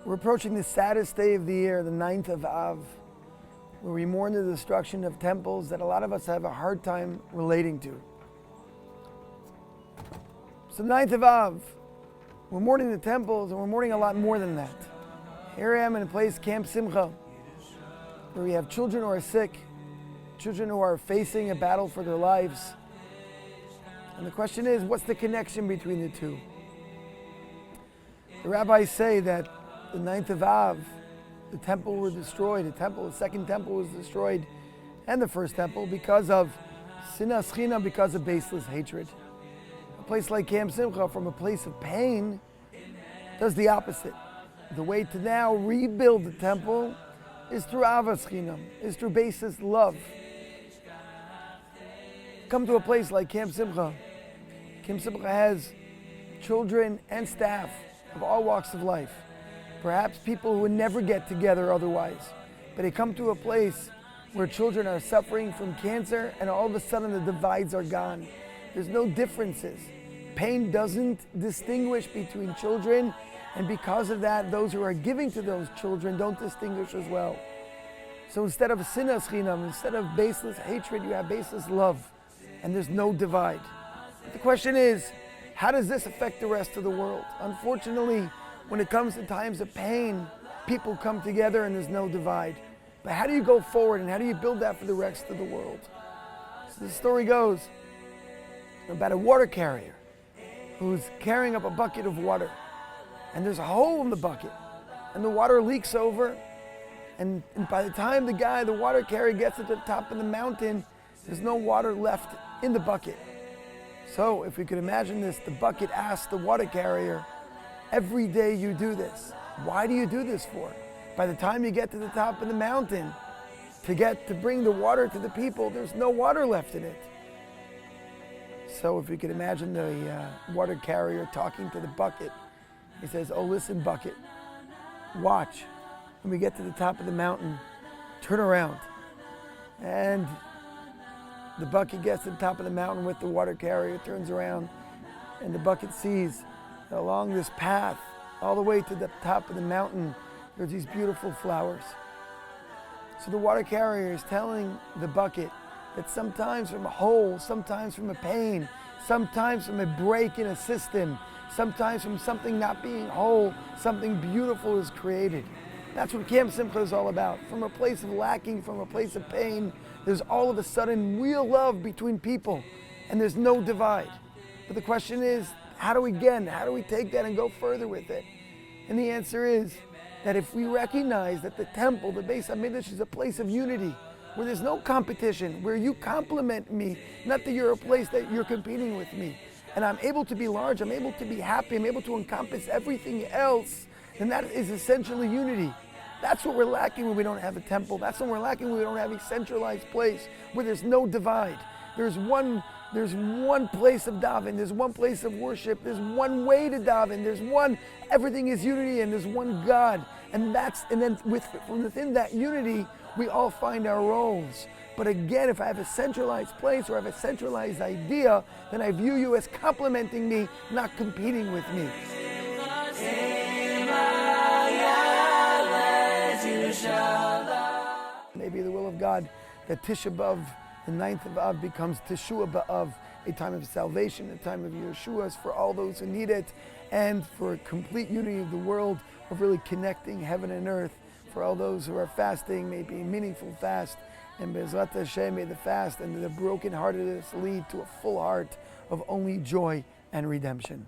We're approaching the saddest day of the year, the 9th of Av, where we mourn the destruction of temples that a lot of us have a hard time relating to. So the 9th of Av, we're mourning the temples, and we're mourning a lot more than that. Here I am in a place, Camp Simcha, where we have children who are sick, children who are facing a battle for their lives. And the question is, what's the connection between the two? The rabbis say that the 9th of Av, the temple was destroyed. The second temple was destroyed, and the first temple because of sinas chinam, because of baseless hatred. A place like Camp Simcha, from a place of pain, does the opposite. The way to now rebuild the temple is through avas chinam, is through baseless love. Come to a place like Camp Simcha. Camp Simcha has children and staff of all walks of life. Perhaps people who would never get together otherwise. But they come to a place where children are suffering from cancer, and all of a sudden the divides are gone. There's no differences. Pain doesn't distinguish between children, and because of that, those who are giving to those children don't distinguish as well. So instead of sinas chinam, instead of baseless hatred, you have baseless love, and there's no divide. But the question is, how does this affect the rest of the world? Unfortunately, when it comes to times of pain, people come together and there's no divide. But how do you go forward, and how do you build that for the rest of the world? So the story goes about a water carrier who's carrying up a bucket of water, and there's a hole in the bucket, and the water leaks over, and by the time the water carrier gets to the top of the mountain, there's no water left in the bucket. So if we could imagine this, the bucket asks the water carrier, every day you do this. Why do you do this for? By the time you get to the top of the mountain, to bring the water to the people, there's no water left in it. So if you could imagine the water carrier talking to the bucket, he says, oh, listen, bucket, watch. When we get to the top of the mountain, turn around. And the bucket gets to the top of the mountain with the water carrier, turns around, and the bucket sees along this path, all the way to the top of the mountain, there's these beautiful flowers. So the water carrier is telling the bucket that sometimes from a hole, sometimes from a pain, sometimes from a break in a system, sometimes from something not being whole, something beautiful is created. That's what Camp Simcha is all about. From a place of lacking, from a place of pain, there's all of a sudden real love between people, and there's no divide. But the question is, how do we take that and go further with it? And the answer is that if we recognize that the temple, the Beis HaMikdash, is a place of unity, where there's no competition, where you complement me, not that you're a place that you're competing with me, and I'm able to be large, I'm able to be happy, I'm able to encompass everything else, then that is essentially unity. That's what we're lacking when we don't have a temple. That's what we're lacking when we don't have a centralized place where there's no divide. There's one place of daven, there's one place of worship, there's one way to daven, everything is unity, and there's one God. And then from within that unity, we all find our roles. But again, if I have a centralized place or I have a centralized idea, then I view you as complementing me, not competing with me. Maybe the will of God that Tisha B'Av, the 9th of Av, becomes Tisha B'Av, a time of salvation, a time of Yeshua's for all those who need it, and for a complete unity of the world, of really connecting heaven and earth. For all those who are fasting, may be a meaningful fast, and Be'ezrat Hashem, may the fast and the brokenheartedness lead to a full heart of only joy and redemption.